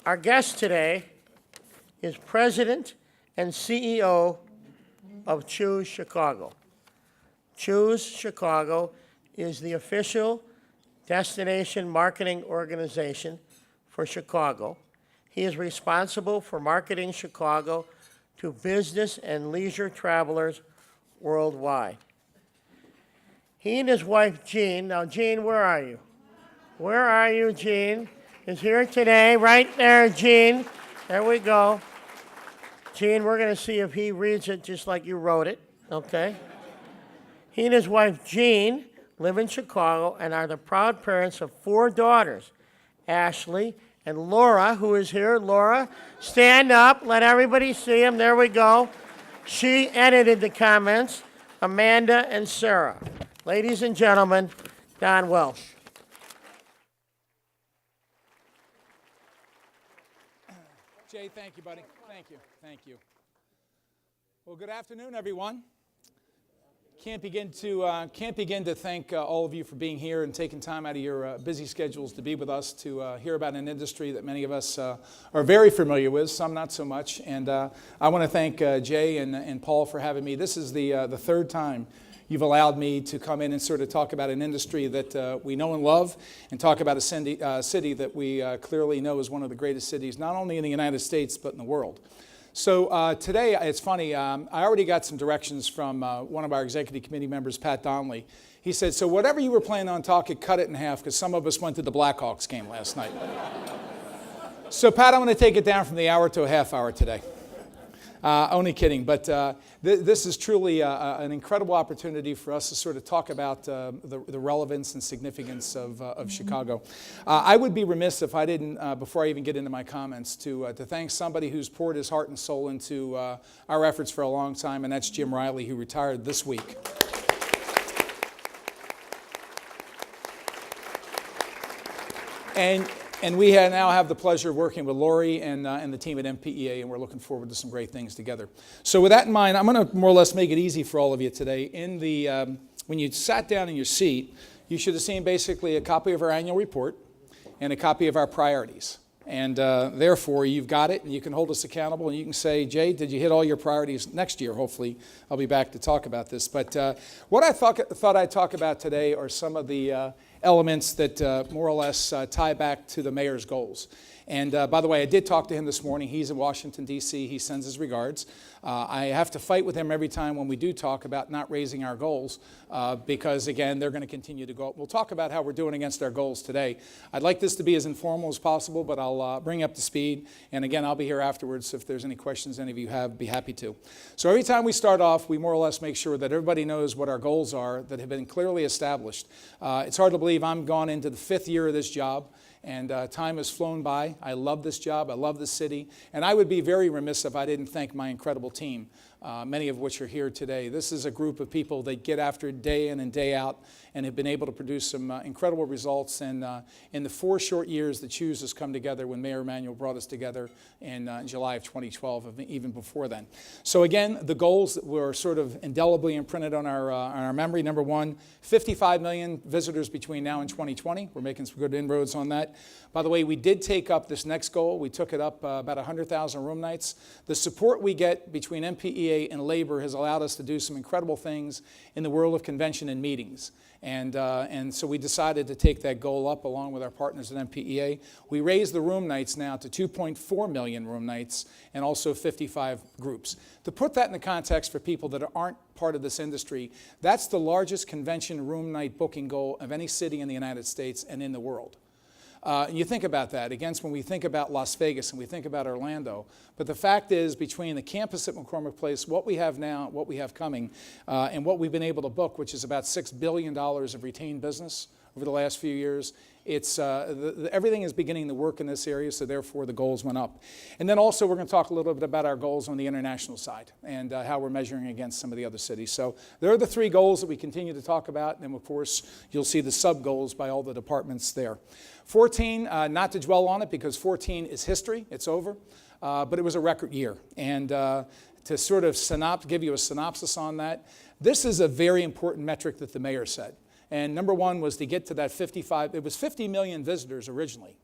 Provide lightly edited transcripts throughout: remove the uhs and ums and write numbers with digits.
Our guest today is President and CEO of Choose Chicago. Choose Chicago is the official destination marketing organization for Chicago. He is responsible for marketing Chicago to business and leisure travelers worldwide. He and his wife, Jean, now Jean, where are you? Where are you, Jean? Is here today, right there, Jean. There we go. Jean, we're going to see if he reads it just like you wrote it, okay? He and his wife, Jean, live in Chicago and are the proud parents of 4 daughters, Ashley and Laura, who is here. Laura, stand up. Let everybody see him. There we go. She edited the comments. Amanda and Sarah. Ladies and gentlemen, Don Welsh. Jay, thank you, buddy. Thank you. Well, good afternoon, everyone. Can't begin to thank all of you for being here and taking time out of your busy schedules to be with us to hear about an industry that many of us are very familiar with, some not so much. And I want to thank Jay and Paul for having me. This is the third time you've allowed me to come in and sort of talk about an industry that we know and love, and talk about a city that we clearly know is one of the greatest cities, not only in the United States, but in the world. So today, it's funny, I already got some directions from one of our executive committee members, Pat Donnelly. He said, so whatever you were planning on talking, cut it in half, because some of us went to the Blackhawks game last night. So Pat, I'm going to take it down from the hour to a half hour today. Only kidding, but this is truly an incredible opportunity for us to sort of talk about the relevance and significance of Chicago. I would be remiss if I didn't, before I even get into my comments, to thank somebody who's poured his heart and soul into our efforts for a long time, and that's Jim Riley, who retired this week. And we now have the pleasure of working with Lori and the team at MPEA, and we're looking forward to some great things together. So with that in mind, I'm going to more or less make it easy for all of you today. When you sat down in your seat, you should have seen basically a copy of our annual report and a copy of our priorities. And therefore, you've got it, and you can hold us accountable, and you can say, Jay, did you hit all your priorities next year? Hopefully, I'll be back to talk about this. But what I thought I'd talk about today are some of the elements that more or less tie back to the mayor's goals. And by the way, I did talk to him this morning. He's in Washington, D.C. He sends his regards. I have to fight with him every time when we do talk about not raising our goals because, again, they're going to continue to go up. We'll talk about how we're doing against our goals today. I'd like this to be as informal as possible, but I'll bring you up to speed. And, again, I'll be here afterwards. So if there's any questions any of you have, be happy to. So every time we start off, we more or less make sure that everybody knows what our goals are that have been clearly established. It's hard to believe I'm gone into the 5th year of this job. And time has flown by. I love this job. I love this city. And I would be very remiss if I didn't thank my incredible team, many of which are here today. This is a group of people that get after it day in and day out and have been able to produce some incredible results. And in the 4 short years that Choose has come together, when Mayor Emanuel brought us together in July of 2012, even before then. So again, the goals that were sort of indelibly imprinted on our memory. Number 1, 55 million visitors between now and 2020. We're making some good inroads on that. By the way, we did take up this next goal. We took it up about 100,000 room nights. The support we get between MPEA and labor has allowed us to do some incredible things in the world of convention and meetings. And so we decided to take that goal up along with our partners at MPEA. We raised the room nights now to 2.4 million room nights and also 55 groups. To put that in the context for people that aren't part of this industry, that's the largest convention room night booking goal of any city in the United States and in the world. You think about that against when we think about Las Vegas and we think about Orlando. But the fact is, between the campus at McCormick Place, what we have now, what we have coming, and what we've been able to book, which is about $6 billion of retained business over the last few years, it's everything is beginning to work in this area, so therefore the goals went up. And then also we're going to talk a little bit about our goals on the international side and how we're measuring against some of the other cities. So there are the 3 goals that we continue to talk about, and of course you'll see the sub-goals by all the departments there. 14, not to dwell on it because 14 is history, it's over, but it was a record year. And to sort of give you a synopsis on that, this is a very important metric that the mayor said. And number 1 was to get to that 50 million visitors originally.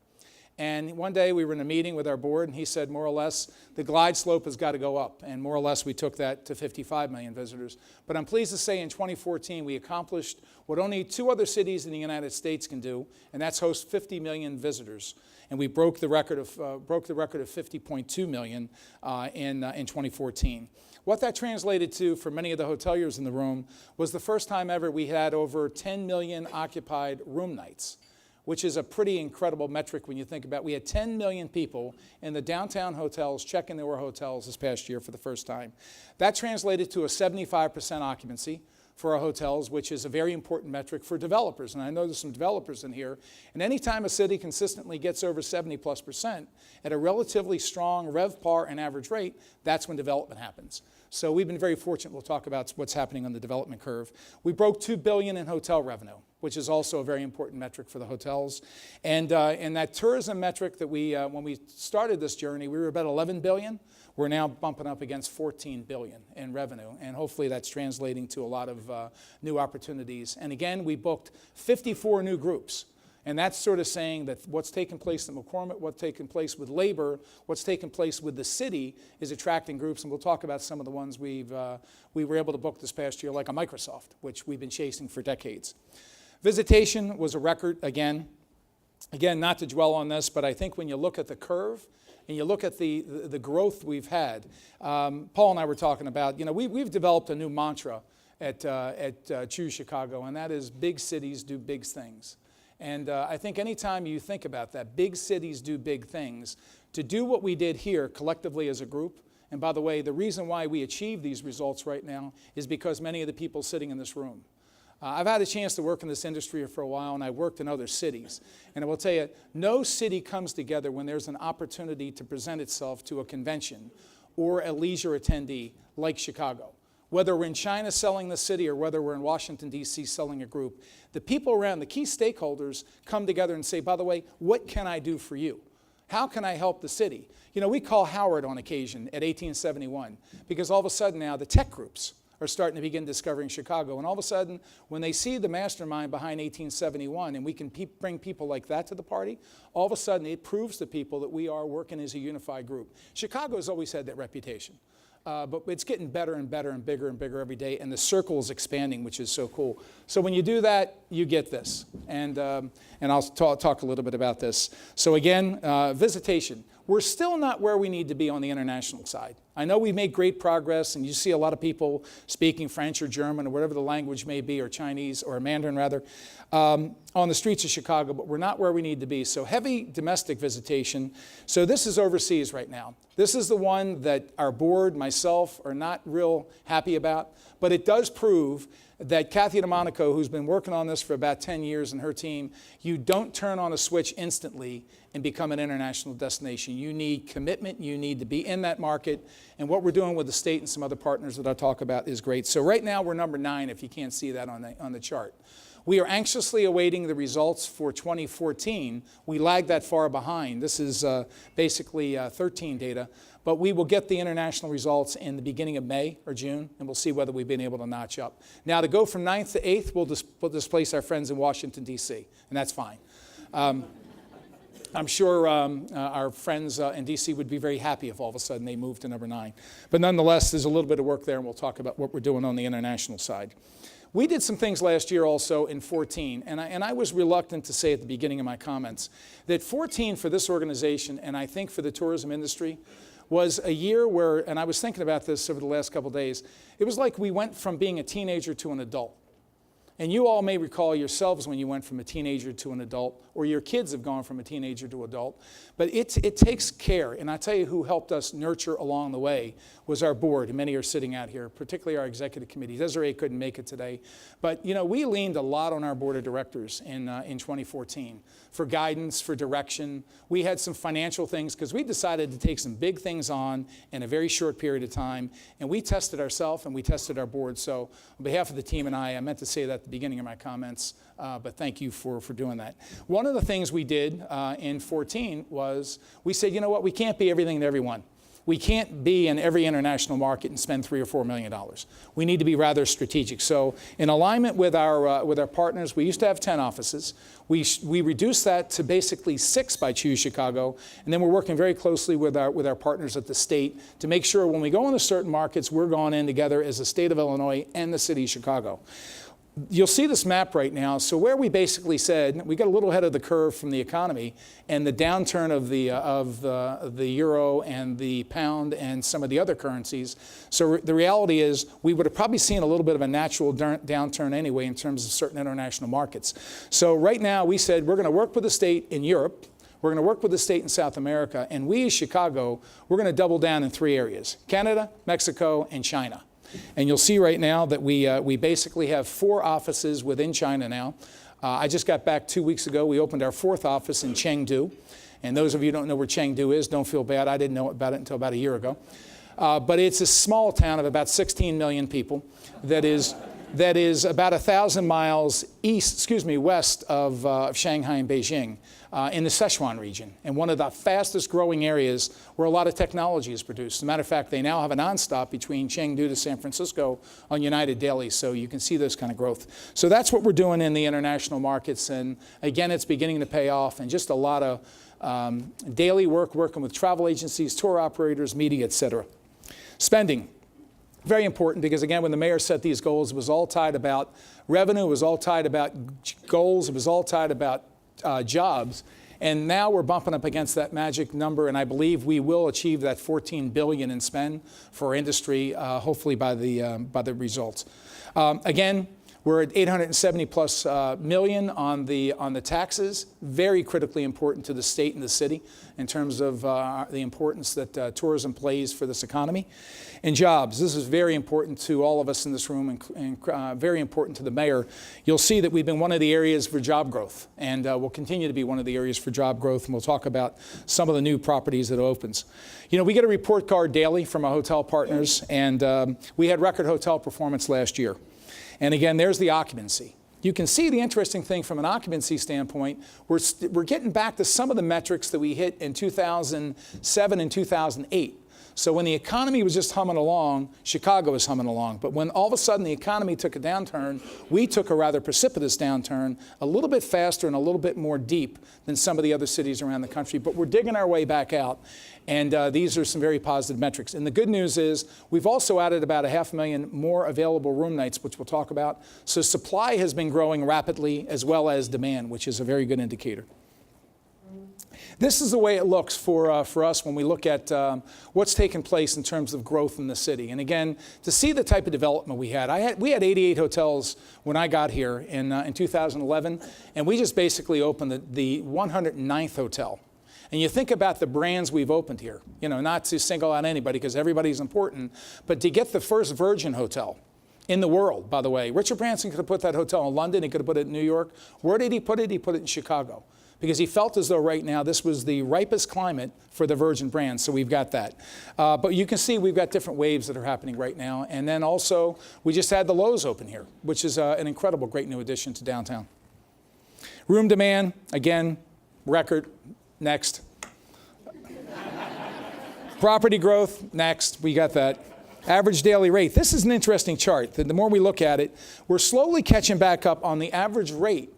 And one day we were in a meeting with our board, and he said, more or less, the glide slope has got to go up. And more or less, we took that to 55 million visitors. But I'm pleased to say in 2014, we accomplished what only 2 other cities in the United States can do, and that's host 50 million visitors. And we broke the record of 50.2 million in 2014. What that translated to for many of the hoteliers in the room was the first time ever we had over 10 million occupied room nights, which is a pretty incredible metric when you think about it. We had 10 million people in the downtown hotels checking their hotels this past year for the first time. That translated to a 75% occupancy for our hotels, which is a very important metric for developers. And I know there's some developers in here. And anytime a city consistently gets over 70+% at a relatively strong RevPAR and average rate, that's when development happens. So we've been very fortunate. We'll talk about what's happening on the development curve. We broke $2 billion in hotel revenue, which is also a very important metric for the hotels. And that tourism metric that when we started this journey, we were about 11 billion. We're now bumping up against 14 billion in revenue, and hopefully that's translating to a lot of new opportunities. And again, we booked 54 new groups. And that's sort of saying that what's taking place at McCormick, what's taking place with labor, what's taking place with the city is attracting groups. And we'll talk about some of the ones we were able to book this past year, like a Microsoft, which we've been chasing for decades. Visitation was a record again. Again, not to dwell on this, but I think when you look at the curve and you look at the growth we've had, Paul and I were talking about, we've developed a new mantra at Choose Chicago, and that is big cities do big things. And I think anytime you think about that, big cities do big things, to do what we did here collectively as a group, and by the way, the reason why we achieve these results right now is because many of the people sitting in this room. I've had a chance to work in this industry for a while, and I worked in other cities. And I will tell you, no city comes together when there's an opportunity to present itself to a convention or a leisure attendee like Chicago. Whether we're in China selling the city or whether we're in Washington, D.C. selling a group, the people around, the key stakeholders, come together and say, by the way, what can I do for you? How can I help the city? We call Howard on occasion at 1871 because all of a sudden now the tech groups are starting to begin discovering Chicago. And all of a sudden, when they see the mastermind behind 1871 and we can bring people like that to the party, all of a sudden it proves to people that we are working as a unified group. Chicago has always had that reputation. But it's getting better and better and bigger every day, and the circle is expanding, which is so cool. So when you do that, you get this. And I'll talk a little bit about this. So again, visitation. We're still not where we need to be on the international side. I know we've made great progress, and you see a lot of people speaking French or German or whatever the language may be, or Chinese, or Mandarin rather, on the streets of Chicago, but we're not where we need to be. So heavy domestic visitation. So this is overseas right now. This is the one that our board, myself, are not real happy about, but it does prove that Kathy DeMonico, who's been working on this for about 10 years, and her team, you don't turn on a switch instantly and become an international destination. You need commitment, you need to be in that market, and what we're doing with the state and some other partners that I'll talk about is great. So right now we're number 9, if you can't see that on the chart. We are anxiously awaiting the results for 2014. We lag that far behind. This is basically 13 data, but we will get the international results in the beginning of May or June, and we'll see whether we've been able to notch up. Now, to go from 9th to 8th, we'll displace our friends in Washington, D.C., and that's fine. I'm sure our friends in D.C. would be very happy if all of a sudden they moved to number 9. But nonetheless, there's a little bit of work there, and we'll talk about what we're doing on the international side. We did some things last year also in 14, and I was reluctant to say at the beginning of my comments that 14 for this organization, and I think for the tourism industry, was a year where, and I was thinking about this over the last couple of days, it was like we went from being a teenager to an adult. And you all may recall yourselves when you went from a teenager to an adult, or your kids have gone from a teenager to adult. But it takes care, and I tell you who helped us nurture along the way was our board, and many are sitting out here, particularly our executive committee. Desiree couldn't make it today. But we leaned a lot on our board of directors in 2014 for guidance, for direction. We had some financial things because we decided to take some big things on in a very short period of time, and we tested ourselves and we tested our board. So on behalf of the team and I meant to say that at the beginning of my comments, but thank you for doing that. One of the things we did in 14 was we said, you know what, we can't be everything to everyone. we can't be in every international market and spend $3 or $4 million. We need to be rather strategic. So in alignment with our partners, we used to have 10 offices. We reduced that to basically 6 by Choose Chicago, and then we're working very closely with our partners at the state to make sure when we go into certain markets, we're going in together as the state of Illinois and the city of Chicago. You'll see this map right now. So where we basically said we got a little ahead of the curve from the economy and the downturn of the euro and the pound and some of the other currencies. So the reality is we would have probably seen a little bit of a natural downturn anyway in terms of certain international markets. So right now we said we're going to work with the state in Europe. We're going to work with the state in South America. And we as Chicago, we're going to double down in 3 areas: Canada, Mexico, and China. And you'll see right now that we basically have 4 offices within China now. I just got back 2 weeks ago. We opened our 4th office in Chengdu. And those of you who don't know where Chengdu is, don't feel bad. I didn't know about it until about a year ago. But it's a small town of about 16 million people that is about 1,000 miles west of Shanghai and Beijing in the Sichuan region, and one of the fastest growing areas where a lot of technology is produced. As a matter of fact, they now have a nonstop between Chengdu to San Francisco on United daily, so you can see this kind of growth. So that's what we're doing in the international markets, and again, it's beginning to pay off, and just a lot of daily work working with travel agencies, tour operators, media, et cetera. Spending. Very important because, again, when the mayor set these goals, it was all tied about revenue, it was all tied about goals, it was all tied about jobs. And now we're bumping up against that magic number, and I believe we will achieve that $14 billion in spend for our industry, hopefully by the results. Again, we're at 870 plus million on the taxes. Very critically important to the state and the city in terms of the importance that tourism plays for this economy. And jobs. This is very important to all of us in this room and very important to the mayor. You'll see that we've been one of the areas for job growth, and we'll continue to be one of the areas for job growth, and we'll talk about some of the new properties that opens. You know, we get a report card daily from our hotel partners, and we had record hotel performance last year. And again, there's the occupancy. You can see the interesting thing from an occupancy standpoint, we're getting back to some of the metrics that we hit in 2007 and 2008. So when the economy was just humming along, Chicago was humming along. But when all of a sudden the economy took a downturn, we took a rather precipitous downturn, a little bit faster and a little bit more deep than some of the other cities around the country. But we're digging our way back out. And these are some very positive metrics. And the good news is we've also added about 500,000 more available room nights, which we'll talk about. So supply has been growing rapidly as well as demand, which is a very good indicator. This is the way it looks for us when we look at what's taken place in terms of growth in the city. And again, to see the type of development we had, we had 88 hotels when I got here in 2011, and we just basically opened the 109th hotel. And you think about the brands we've opened here, you know, not to single out anybody because everybody's important, but to get the first Virgin hotel in the world, by the way. Richard Branson could have put that hotel in London, he could have put it in New York. Where did he put it? He put it in Chicago, because he felt as though right now this was the ripest climate for the Virgin brand, so we've got that. But you can see we've got different waves that are happening right now. And then also, we just had the Lowe's open here, which is an incredible, great new addition to downtown. Room demand, again, record, next. Property growth, next, we got that. Average daily rate, this is an interesting chart. The more we look at it, we're slowly catching back up on the average rate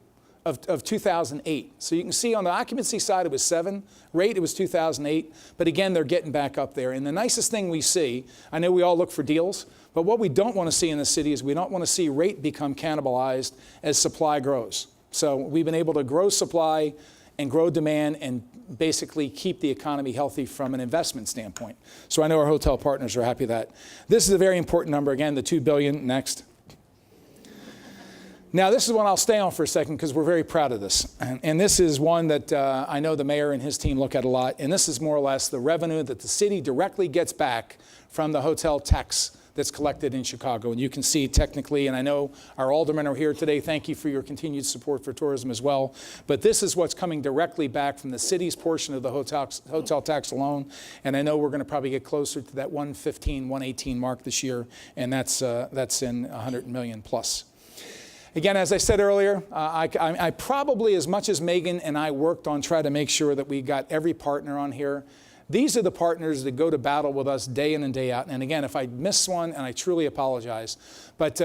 of 2008. So you can see on the occupancy side it was 7, rate it was 2008, but again they're getting back up there. And the nicest thing we see, I know we all look for deals, but what we don't want to see in the city is we don't want to see rate become cannibalized as supply grows. So we've been able to grow supply and grow demand and basically keep the economy healthy from an investment standpoint. So I know our hotel partners are happy with that. This is a very important number, again, the $2 billion, next. Now, this is one I'll stay on for a second because we're very proud of this. And this is one that I know the mayor and his team look at a lot. And this is more or less the revenue that the city directly gets back from the hotel tax that's collected in Chicago. And you can see technically, and I know our aldermen are here today, thank you for your continued support for tourism as well. But this is what's coming directly back from the city's portion of the hotel tax alone. And I know we're going to probably get closer to that 115, 118 mark this year. And that's in 100 million plus. Again, as I said earlier, I probably, as much as Megan and I worked on trying to make sure that we got every partner on here, These are the partners that go to battle with us day in and day out. And again, if I miss one, and I truly apologize, but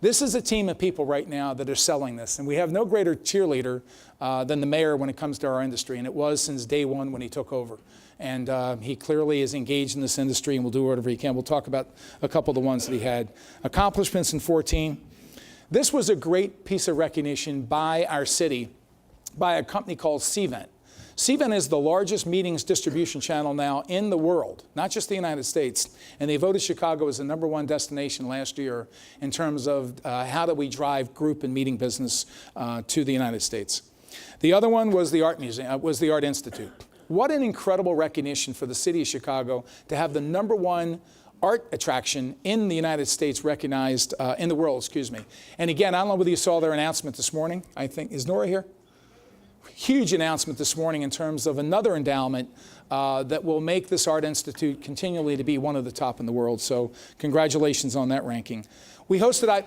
this is a team of people right now that are selling this. And we have no greater cheerleader than the mayor when it comes to our industry. And it was since day one when he took over. And he clearly is engaged in this industry and will do whatever he can. We'll talk about a couple of the ones that he had. Accomplishments in 14. This was a great piece of recognition by our city, by a company called Cvent. Cvent is the largest meetings distribution channel now in the world, not just the United States. And they voted Chicago as the #1 destination last year in terms of how do we drive group and meeting business to the United States. The other one was the Art Museum, was the Art Institute. What an incredible recognition for the city of Chicago to have the #1 art attraction in the United States recognized, in the world, excuse me. And again, I don't know whether you saw their announcement this morning. I think, is Nora here? Huge announcement this morning in terms of another endowment that will make this Art Institute continually to be one of the top in the world. So congratulations on that ranking. We hosted,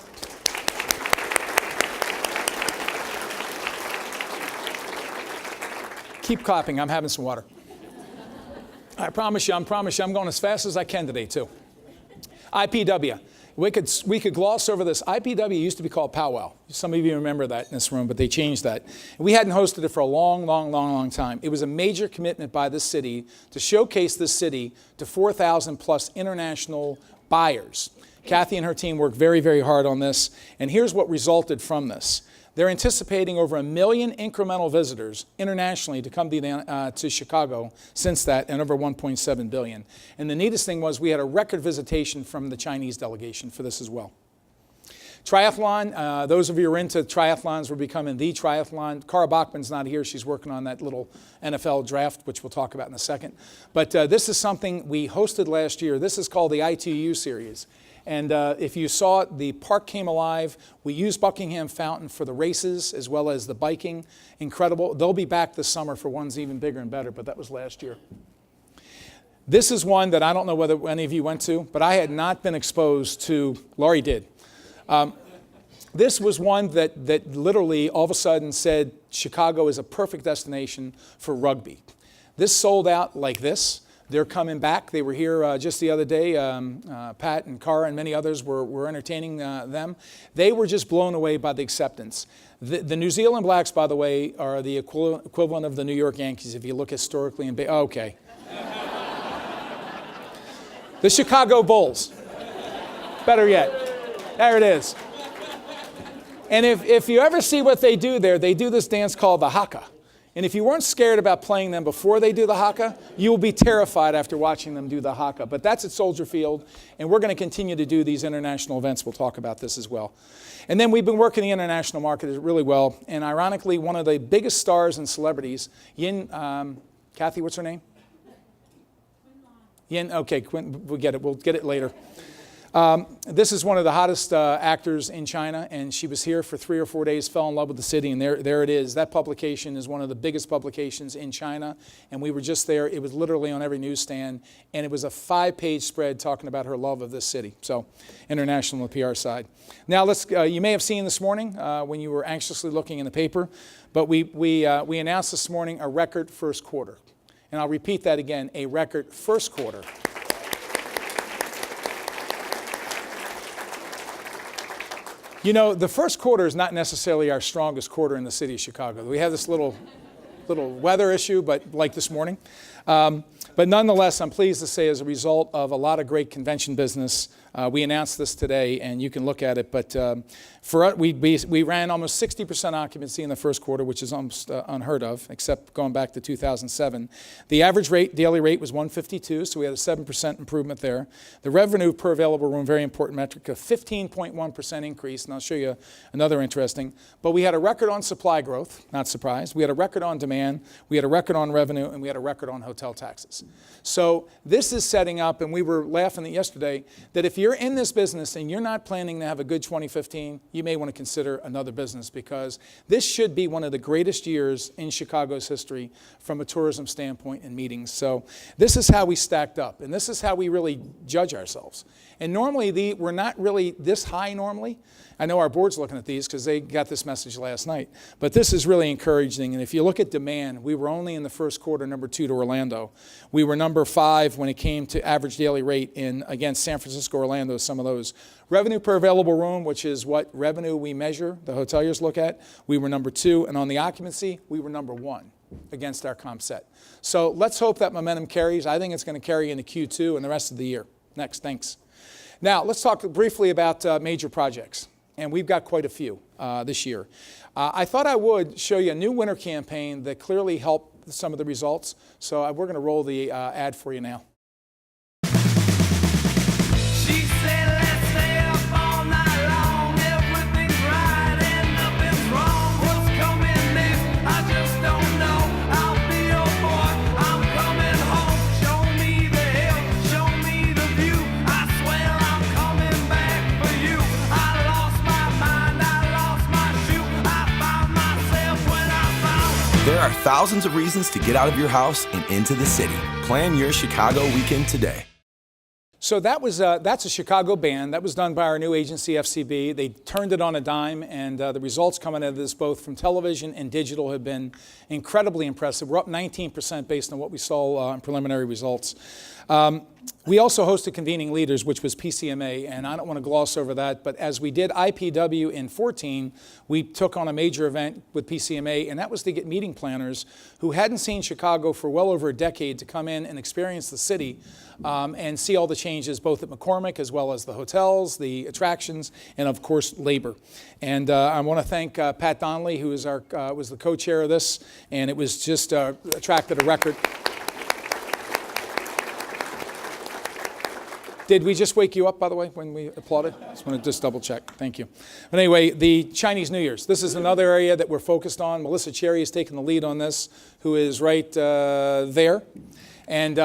keep clapping, I'm having some water. I promise you, I'm going as fast as I can today too. IPW. We could gloss over this. IPW used to be called Powwow. Some of you remember that in this room, but they changed that. We hadn't hosted it for a long time. It was a major commitment by the city to showcase this city to 4,000 plus international buyers. Kathy and her team worked very hard on this, and here's what resulted from this. They're anticipating over 1 million incremental visitors internationally to come to Chicago since that, and over 1.7 billion. And the neatest thing was we had a record visitation from the Chinese delegation for this as well. Triathlon, those of you who are into triathlons, we're becoming the triathlon. Cara Bachman's not here. She's working on that little NFL draft, which we'll talk about in a second. But this is something we hosted last year. This is called the ITU series. And if you saw it, the park came alive. We used Buckingham Fountain for the races as well as the biking. Incredible. They'll be back this summer for ones even bigger and better, but that was last year. This is one that I don't know whether any of you went to, but I had not been exposed to. Laurie did. This was one that literally all of a sudden said Chicago is a perfect destination for rugby. This sold out like this. They're coming back. They were here just the other day. Pat and Cara and many others were entertaining them. They were just blown away by the acceptance. The New Zealand Blacks, by the way, are the equivalent of the New York Yankees if you look historically. Okay. The Chicago Bulls. Better yet. There it is. And if you ever see what they do there, they do this dance called the haka. And if you weren't scared about playing them before they do the haka, you will be terrified after watching them do the haka. But that's at Soldier Field, and we're going to continue to do these international events. We'll talk about this as well. And then we've been working the international market really well. And ironically, one of the biggest stars and celebrities, Kathy, what's her name? Yin, okay, we'll get it. We'll get it later. This is one of the hottest actors in China, and she was here for 3 or 4 days, fell in love with the city, and there it is. That publication is one of the biggest publications in China, and we were just there. It was literally on every newsstand, and it was a 5-page spread talking about her love of this city. So, international on the PR side. Now, you may have seen this morning when you were anxiously looking in the paper, but we announced this morning a record first quarter. And I'll repeat that again, a record first quarter. You know, the first quarter is not necessarily our strongest quarter in the city of Chicago. We have this little weather issue, but like this morning. But nonetheless, I'm pleased to say as a result of a lot of great convention business, we announced this today, and you can look at it. But for us, we ran almost 60% occupancy in the first quarter, which is almost unheard of, except going back to 2007. The average daily rate was $152, so we had a 7% improvement there. The revenue per available room, very important metric, a 15.1% increase, and I'll show you another interesting. But we had a record on supply growth, not surprised. We had a record on demand, we had a record on revenue, and we had a record on hotel taxes. So this is setting up, and we were laughing yesterday, that if you're in this business and you're not planning to have a good 2015, you may want to consider another business, because this should be one of the greatest years in Chicago's history from a tourism standpoint and meetings. So this is how we stacked up, and this is how we really judge ourselves. And normally, we're not really this high normally. I know our board's looking at these because they got this message last night. But this is really encouraging. And if you look at demand, we were only in the first quarter number 2 to Orlando. We were number 5 when it came to average daily rate in, against San Francisco, Orlando, some of those. Revenue per available room, which is what revenue we measure, the hoteliers look at, we were number 2. And on the occupancy, we were number 1 against our comp set. So let's hope that momentum carries. I think it's going to carry into Q2 and the rest of the year. Next, thanks. Now, let's talk briefly about major projects. And we've got quite a few this year. I thought I would show you a new winter campaign that clearly helped some of the results. So we're going to roll the ad for you now. She said, let's stay up all night long. Everything's right and nothing's wrong. What's coming next? I just don't know. I'll be your boy. I'm coming home. Show me the hill. Show me the view. I swear I'm coming back for you. I lost my mind. I lost my shoe. I found myself when I found. There are thousands of reasons to get out of your house and into the city. Plan your Chicago weekend today. So that's a Chicago band. That was done by our new agency, FCB. They turned it on a dime, and the results coming out of this, both from television and digital, have been incredibly impressive. We're up 19% based on what we saw in preliminary results. We also hosted Convening Leaders, which was PCMA, and I don't want to gloss over that, but as we did IPW in 14, we took on a major event with PCMA, and that was to get meeting planners who hadn't seen Chicago for well over a decade to come in and experience the city and see all the changes, both at McCormick as well as the hotels, the attractions, and of course, labor. And I want to thank Pat Donnelly, who is was the co-chair of this, and it was just attracted a record. Did we just wake you up, by the way, when we applauded? Just want to just double check. Thank you. But anyway, the Chinese New Year's. This is another area that we're focused on. Melissa Cherry has taken the lead on this, who is right there. And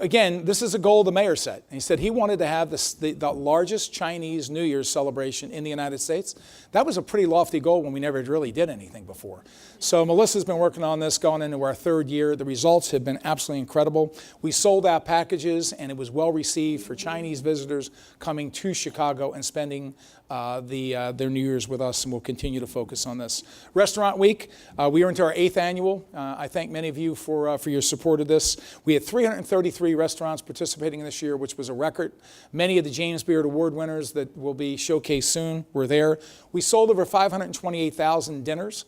again, this is a goal the mayor set. He said he wanted to have the largest Chinese New Year's celebration in the United States. That was a pretty lofty goal when we never really did anything before. So Melissa's been working on this going into our 3rd year. The results have been absolutely incredible. We sold out packages, and it was well received for Chinese visitors coming to Chicago and spending their New Year's with us, and we'll continue to focus on this. Restaurant Week, we are into our 8th annual. I thank many of you for your support of this. We had 333 restaurants participating this year, which was a record. Many of the James Beard Award winners that will be showcased soon were there. We sold over 528,000 dinners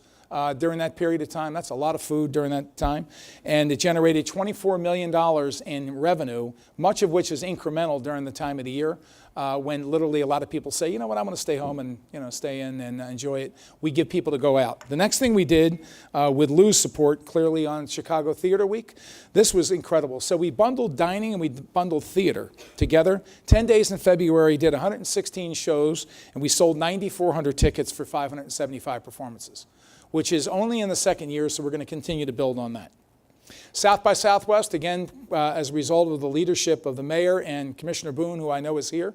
during that period of time. That's a lot of food during that time. And it generated $24 million in revenue, much of which is incremental during the time of the year. When literally a lot of people say, you know what, I'm going to stay home and stay in and enjoy it. We give people to go out. The next thing we did with Lou's support, clearly on Chicago Theater Week, this was incredible. So we bundled dining and we bundled theater together. 10 days in February, did 116 shows, and we sold 9,400 tickets for 575 performances, which is only in the 2nd year, so we're going to continue to build on that. South by Southwest, again, as a result of the leadership of the mayor and Commissioner Boone, who I know is here,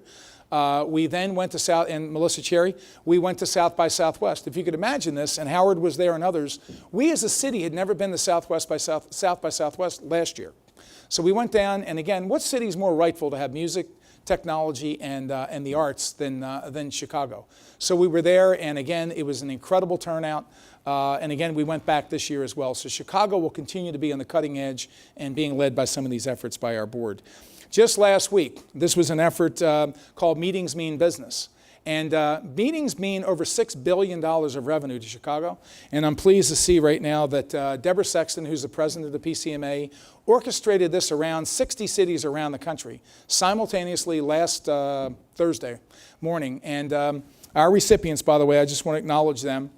we then went to and Melissa Cherry, we went to South by Southwest. If you could imagine this, and Howard was there and others, we as a city had never been to South by Southwest last year. So we went down, and again, what city is more rightful to have music, technology, and the arts than Chicago? So we were there, and again, it was an incredible turnout. And again, we went back this year as well. So Chicago will continue to be on the cutting edge and being led by some of these efforts by our board. Just last week, this was an effort called Meetings Mean Business. And meetings mean over $6 billion of revenue to Chicago. And I'm pleased to see right now that Deborah Sexton, who's the president of the PCMA, orchestrated this around 60 cities around the country simultaneously last Thursday morning. And our recipients, by the way, I just want to acknowledge them,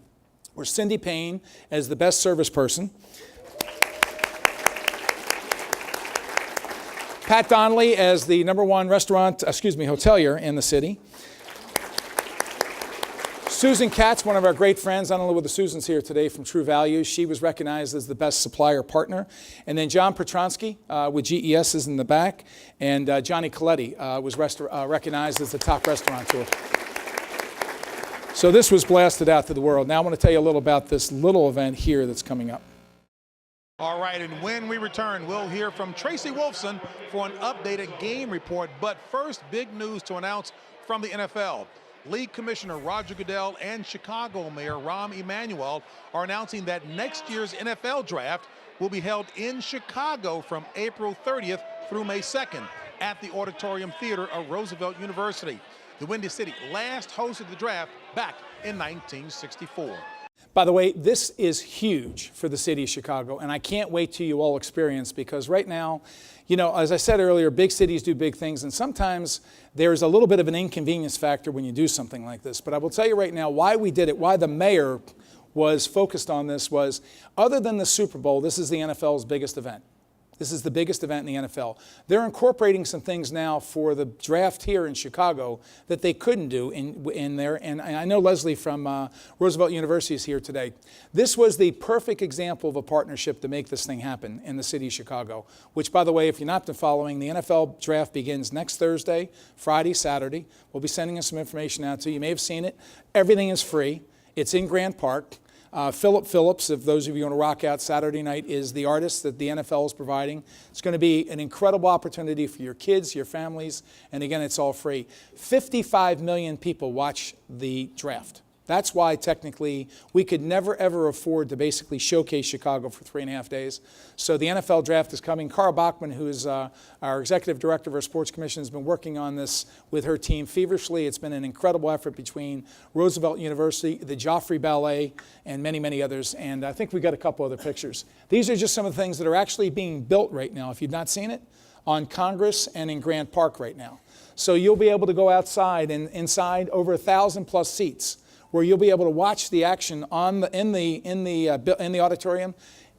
were Cindy Payne as the best service person, Pat Donnelly as the #1 hotelier in the city, Susan Katz, one of our great friends, I don't know whether Susan's here today, from True Values, she was recognized as the best supplier partner. And then John Petronsky with GES is in the back, and Johnny Coletti was recognized as the top restaurateur. So this was blasted out to the world. Now I want to tell you a little about this little event here that's coming up. All right, and when we return, we'll hear from Tracy Wolfson for an updated game report. But first, big news to announce from the NFL. League Commissioner Roger Goodell and Chicago Mayor Rahm Emanuel are announcing that next year's NFL Draft will be held in Chicago from April 30th through May 2nd at the Auditorium Theater of Roosevelt University. The Windy City last hosted the draft back in 1964. By the way, this is huge for the city of Chicago, and I can't wait till you all experience, because right now, you know, as I said earlier, big cities do big things, and sometimes there's a little bit of an inconvenience factor when you do something like this. But I will tell you right now why we did it, why the mayor was focused on this was, other than the Super Bowl, this is the NFL's biggest event. This is the biggest event in the NFL. They're incorporating some things now for the draft here in Chicago that they couldn't do in there. And I know Leslie from Roosevelt University is here today. This was the perfect example of a partnership to make this thing happen in the city of Chicago, which, by the way, if you're not been following, the NFL draft begins next Thursday, Friday, Saturday. We'll be sending us some information out to you. You may have seen it. Everything is free. It's in Grant Park. Philip Phillips, if those of you want to rock out Saturday night, is the artist that the NFL is providing. It's going to be an incredible opportunity for your kids, your families, and again, it's all free. 55 million people watch the draft. That's why technically we could never ever afford to basically showcase Chicago for 3.5 days. So the NFL draft is coming. Cara Bachman, who is our executive director of our sports commission, has been working on this with her team feverishly. It's been an incredible effort between Roosevelt University, the Joffrey Ballet, and many, many others. And I think we got a couple other pictures. These are just some of the things that are actually being built right now, if you've not seen it, on Congress and in Grant Park right now. So you'll be able to go outside and inside over 1,000+ seats, where you'll be able to watch the action in the auditorium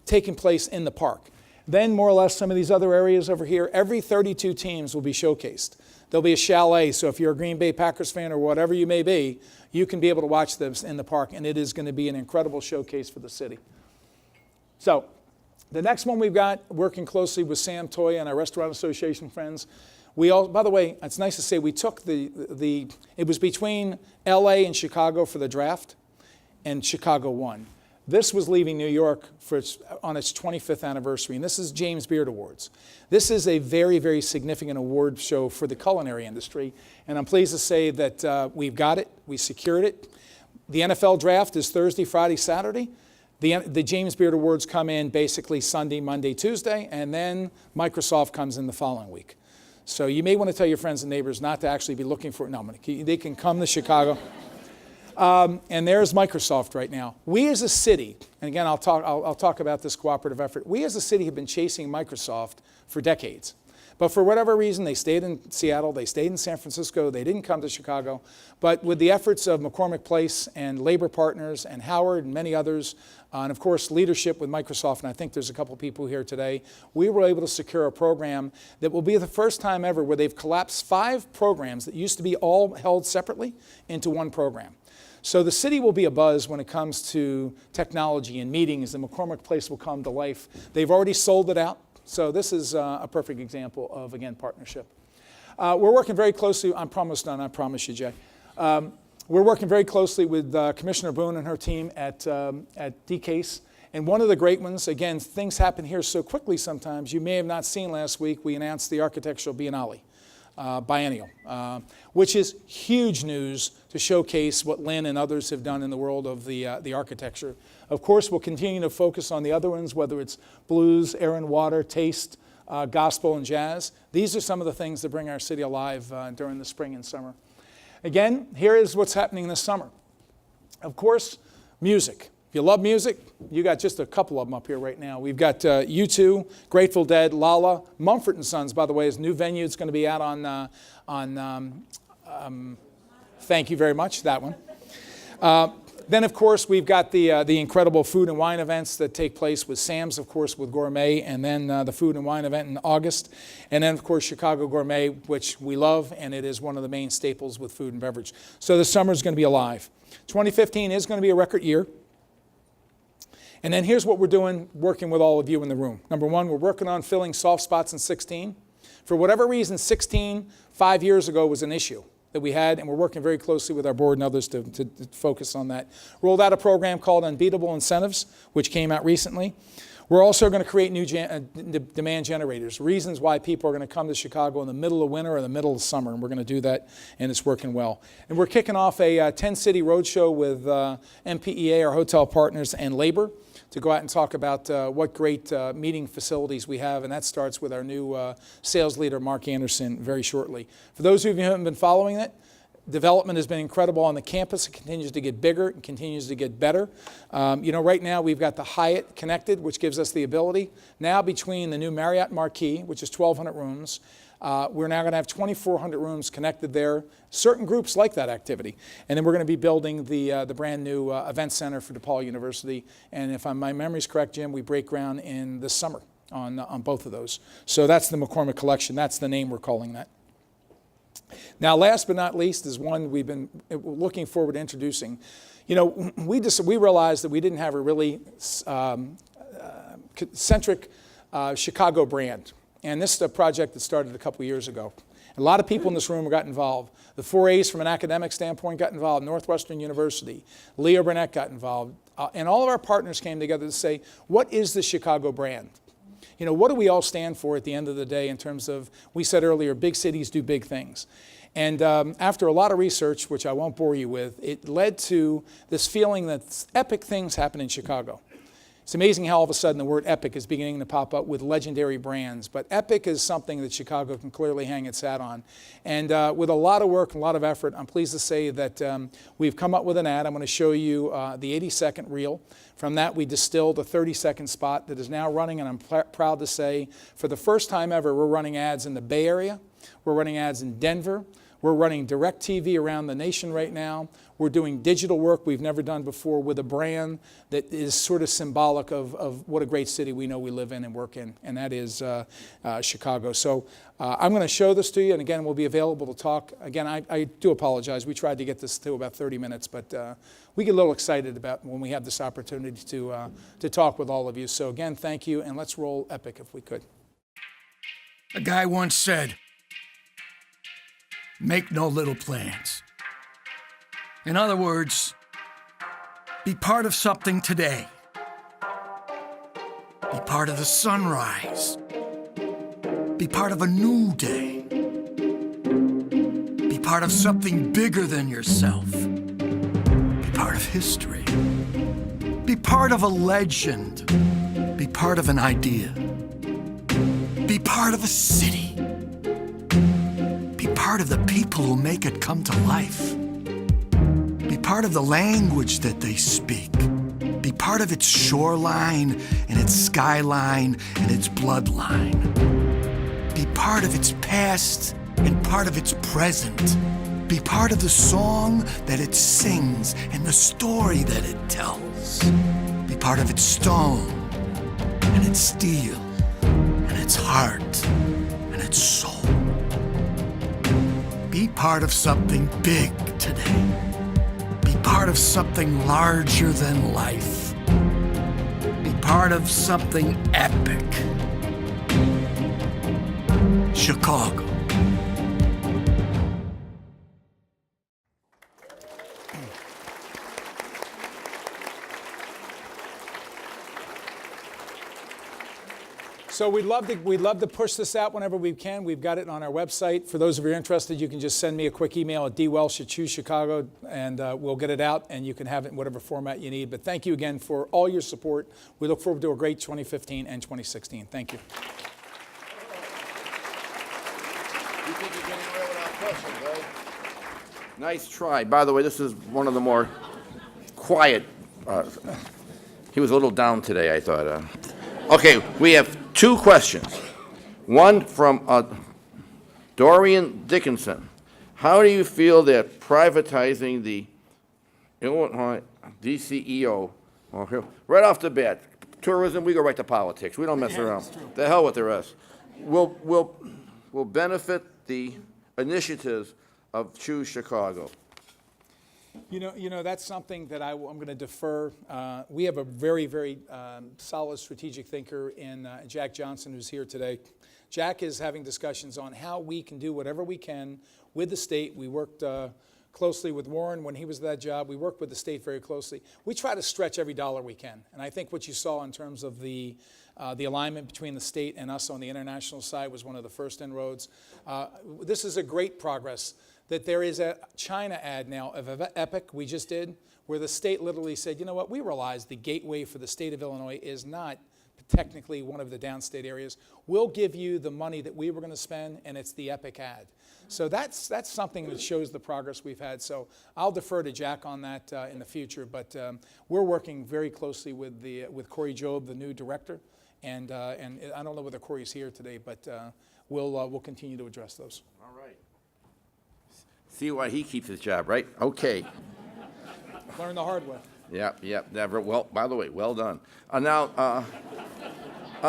taking place in the park. Then more or less some of these other areas over here, every 32 teams will be showcased. There'll be a chalet, so if you're a Green Bay Packers fan or whatever you may be, you can be able to watch this in the park, and it is going to be an incredible showcase for the city. So the next one we've got, working closely with Sam Toya and our Restaurant Association friends. We all, by the way, it's nice to say we took it was between LA and Chicago for the draft, and Chicago won. This was leaving New York on its 25th anniversary, and this is James Beard Awards. This is a very, very significant award show for the culinary industry, and I'm pleased to say that we've got it, we secured it. The NFL draft is Thursday, Friday, Saturday. The James Beard Awards come in basically Sunday, Monday, Tuesday, and then Microsoft comes in the following week. So you may want to tell your friends and neighbors not to actually be looking for it. No, they can come to Chicago. And there's Microsoft right now. We as a city, and again, I'll talk about this cooperative effort. We as a city have been chasing Microsoft for decades. But for whatever reason, they stayed in Seattle, they stayed in San Francisco, they didn't come to Chicago. But with the efforts of McCormick Place and Labor Partners and Howard and many others, and of course leadership with Microsoft, and I think there's a couple people here today, we were able to secure a program that will be the first time ever where they've collapsed 5 programs that used to be all held separately into one program. So the city will be abuzz when it comes to technology and meetings, and McCormick Place will come to life. They've already sold it out. So this is a perfect example of, again, partnership. We're working very closely, I'm almost done, I promise you, Jay. We're working very closely with Commissioner Boone and her team at DCASE. And one of the great ones, again, things happen here so quickly sometimes. You may have not seen last week, we announced the Architectural Biennale, biennial, which is huge news to showcase what Lynn and others have done in the world of the architecture. Of course, we'll continue to focus on the other ones, whether it's blues, air and water, taste, gospel, and jazz. These are some of the things that bring our city alive during the spring and summer. Again, here is what's happening this summer. Of course, music. If you love music, you got just a couple of them up here right now. We've got U2, Grateful Dead, Lala, Mumford & Sons, by the way, is a new venue. It's going to be out on thank you very much, that one. Then, of course, we've got the incredible food and wine events that take place with Sam's, of course, with Gourmet, and then the food and wine event in August. And then, of course, Chicago Gourmet, which we love, and it is one of the main staples with food and beverage. So the summer is going to be alive. 2015 is going to be a record year. And then here's what we're doing, working with all of you in the room. Number one, we're working on filling soft spots in 16. For whatever reason, 16, 5 years ago, was an issue that we had, and we're working very closely with our board and others to focus on that. Rolled out a program called Unbeatable Incentives, which came out recently. We're also going to create new demand generators, reasons why people are going to come to Chicago in the middle of winter or the middle of summer, and we're going to do that, and it's working well. And we're kicking off a 10-city roadshow with MPEA, our hotel partners, and labor to go out and talk about what great meeting facilities we have, and that starts with our new sales leader, Mark Anderson, very shortly. For those of you who haven't been following it, development has been incredible on the campus. It continues to get bigger. It continues to get better. Right now we've got the Hyatt connected, which gives us the ability. Now between the new Marriott Marquis, which is 1,200 rooms, we're now going to have 2,400 rooms connected there. Certain groups like that activity. And then we're going to be building the brand new event center for DePaul University. And if my memory's correct, Jim, we break ground in the summer on both of those. So that's the McCormick Collection. That's the name we're calling that. Now, last but not least is one we've been looking forward to introducing. We realized that we didn't have a really centric Chicago brand. And this is a project that started a couple years ago. A lot of people in this room got involved. The 4As from an academic standpoint got involved. Northwestern University, Leo Burnett got involved. And all of our partners came together to say, what is the Chicago brand? What do we all stand for at the end of the day in terms of, we said earlier, big cities do big things. And after a lot of research, which I won't bore you with, it led to this feeling that epic things happen in Chicago. It's amazing how all of a sudden the word epic is beginning to pop up with legendary brands. But epic is something that Chicago can clearly hang its hat on. And with a lot of work and a lot of effort, I'm pleased to say that we've come up with an ad. I'm going to show you the 80-second reel. From that, we distilled a 30-second spot that is now running, and I'm proud to say, for the first time ever, we're running ads in the Bay Area. We're running ads in Denver. We're running direct TV around the nation right now. We're doing digital work we've never done before with a brand that is sort of symbolic of what a great city we know we live in and work in, and that is Chicago. So I'm going to show this to you, and again, we'll be available to talk. Again, I do apologize. We tried to get this to about 30 minutes, but we get a little excited about when we have this opportunity to talk with all of you. So again, thank you, and let's roll Epic if we could. A guy once said, make no little plans. In other words, be part of something today. Be part of the sunrise. Be part of a new day. Be part of something bigger than yourself. Be part of history. Be part of a legend. Be part of an idea. Be part of a city. Be part of the people who make it come to life. Be part of the language that they speak. Be part of its shoreline and its skyline and its bloodline. Be part of its past and part of its present. Be part of the song that it sings and the story that it tells. Be part of its stone and its steel and its heart and its soul. Be part of something big today. Be part of something larger than life. Be part of something epic. Chicago. So we'd love to push this out whenever we can. We've got it on our website. For those of you interested, you can just send me a quick email at dwelsh@ChooseChicago, and we'll get it out, and you can have it in whatever format you need. But thank you again for all your support. We look forward to a great 2015 and 2016. Thank you. You think you're getting away without questions, eh? Nice try. By the way, this is one of the more quiet. He was a little down today, I thought. Okay, we have two questions. One from Dorian Dickinson. How do you feel that privatizing the Illinois DCEO, right off the bat, tourism, we go right to politics. We don't mess around. The hell with the rest. Will benefit the initiatives of Choose Chicago? You know, that's something that I'm going to defer. We have a very, very solid strategic thinker in Jack Johnson, who's here today. Jack is having discussions on how we can do whatever we can with the state. We worked closely with Warren when he was at that job. We work with the state very closely. We try to stretch every dollar we can. And I think what you saw in terms of the The alignment between the state and us on the international side was one of the first inroads. This is a great progress that there is a China ad now of Epic we just did, where the state literally said, you know what, we realize the gateway for the state of Illinois is not technically one of the downstate areas. We'll give you the money that we were going to spend, and it's the Epic ad. So that's something that shows the progress we've had. So I'll defer to Jack on that in the future, but we're working very closely with Corey Jobe, the new director, and I don't know whether Corey's here today, but we'll continue to address those. All right. See why he keeps his job, right? Okay. Learn the hard way. Yep, never. Well, by the way, well done. Now,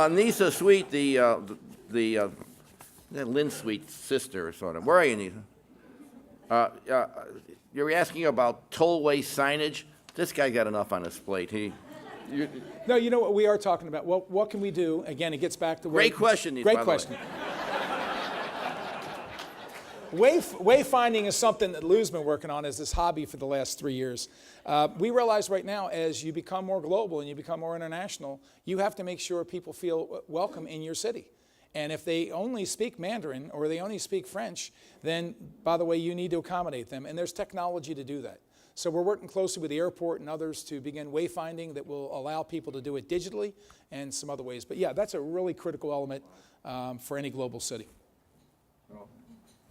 Nisa Sweet, the Lynn Sweet's sister, sort of. Where are you, Nisa? You're asking about tollway signage. This guy got enough on his plate. No, you know what we are talking about. Well, what can we do? Again, it gets back to Great question, Nisa. Great by the way. question. Wayfinding is something that Lou's been working on as his hobby for the last 3 years. We realize right now, as you become more global and you become more international, you have to make sure people feel welcome in your city. And if they only speak Mandarin or they only speak French, then, by the way, you need to accommodate them. And there's technology to do that. So we're working closely with the airport and others to begin wayfinding that will allow people to do it digitally and some other ways. But yeah, that's a really critical element for any global city.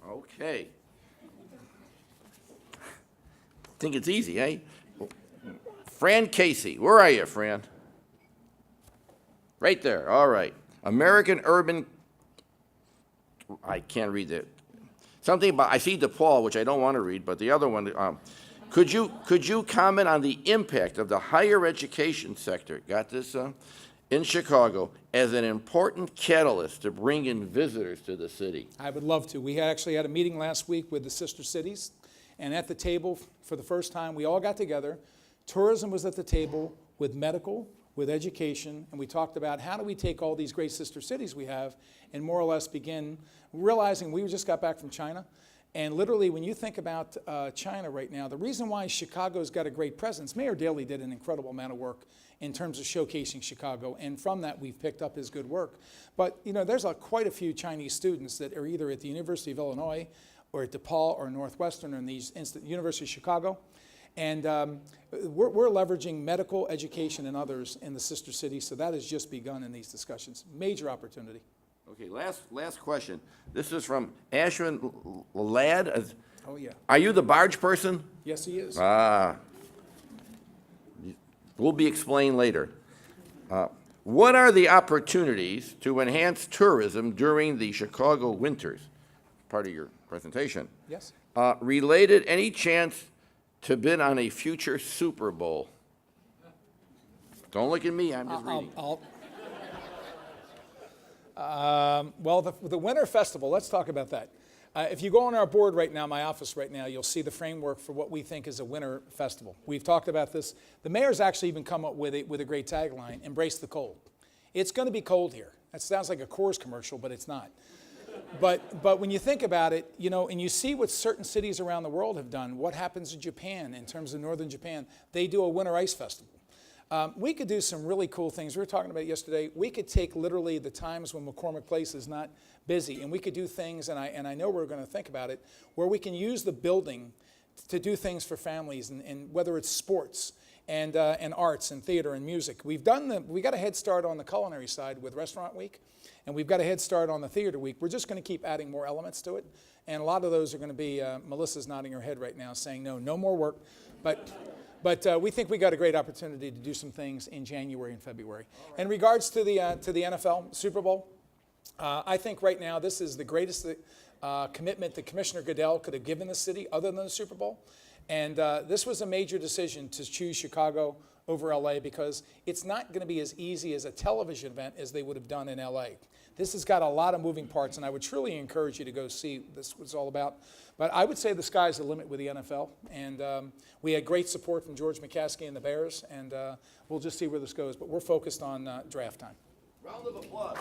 Okay. Think it's easy, eh? Fran Casey. Where are you, Fran? Right there. All right. American Urban. I can't read that. Something about, I see DePaul, which I don't want to read, but the other one. Could you comment on the impact of the higher education sector? Got this? In Chicago as an important catalyst to bring in visitors to the city? I would love to. We actually had a meeting last week with the sister cities, and at the table, for the first time, we all got together. Tourism was at the table with medical, with education, and we talked about how do we take all these great sister cities we have and more or less begin realizing we just got back from China. And literally, when you think about China right now, the reason why Chicago's got a great presence, Mayor Daley did an incredible amount of work in terms of showcasing Chicago, and from that we've picked up his good work. But you know, there's quite a few Chinese students that are either at the University of Illinois or at DePaul or Northwestern or in these University of Chicago. And we're leveraging medical education and others in the sister cities, so that has just begun in these discussions. Major opportunity. Okay, last question. This is from Ashwin Ladd. Oh, yeah. Are you the barge person? Yes, he is. Will be explained later. What are the opportunities to enhance tourism during the Chicago winters? Part of your presentation. Yes. Related, any chance to bid on a future Super Bowl? Don't look at me, I'm just reading. Well, the Winter Festival, let's talk about that. If you go on our board right now, my office right now, you'll see the framework for what we think is a winter festival. We've talked about this. The mayor's actually even come up with a great tagline, embrace the cold. It's going to be cold here. That sounds like a Coors commercial, but it's not. But when you think about it, you know, and you see what certain cities around the world have done, what happens in Japan in terms of northern Japan, they do a winter ice festival. We could do some really cool things. We were talking about it yesterday. We could take literally the times when McCormick Place is not busy, and we could do things, and I know we're going to think about it, where we can use the building to do things for families, and whether it's sports and arts and theater and music. We got a head start on the culinary side with Restaurant Week, and we've got a head start on the Theater Week. We're just going to keep adding more elements to it, and a lot of those are going to be, Melissa's nodding her head right now saying no more work, but we think we got a great opportunity to do some things in January and February. In regards to the NFL Super Bowl, I think right now this is the greatest commitment that Commissioner Goodell could have given the city other than the Super Bowl. And this was a major decision to choose Chicago over LA because it's not going to be as easy as a television event as they would have done in LA. This has got a lot of moving parts, and I would truly encourage you to go see this what it's all about. But I would say the sky's the limit with the NFL, and we had great support from George McCaskey and the Bears, and we'll just see where this goes. But we're focused on draft time. Round of applause.